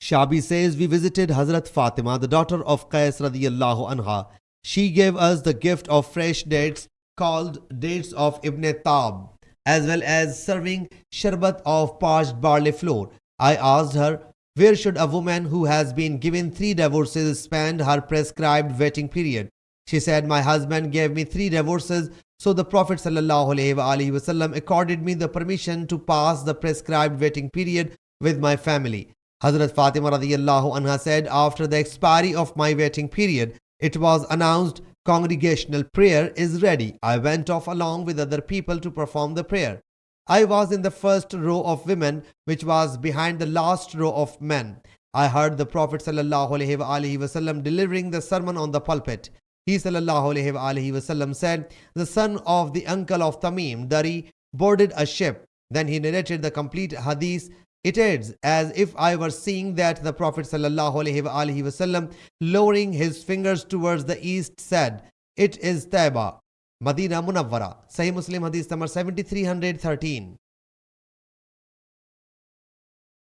Shabi says, we visited Hazrat Fatima, the daughter of Qais radiyallahu anha. She gave us the gift of fresh dates called dates of Ibn Tab, as well as serving sharbat of parched barley flour. I asked her, where should a woman who has been given 3 divorces spend her prescribed waiting period? She said, my husband gave me 3 divorces, so the Prophet ﷺ accorded me the permission to pass the prescribed waiting period with my family. Hazrat Fatima radiyallahu anha said, after the expiry of my waiting period, it was announced congregational prayer is ready. I went off along with other people to perform the prayer. I was in the first row of women, which was behind the last row of men. I heard the Prophet ﷺ delivering the sermon on the pulpit. He ﷺ said, the son of the uncle of Tamim Dari boarded a ship. Then he narrated the complete hadith. It adds, as if I were seeing that the Prophet ﷺ, lowering his fingers towards the east, said, it is Taiba, Madina Munawwara. Sahih Muslim Hadees number 7313.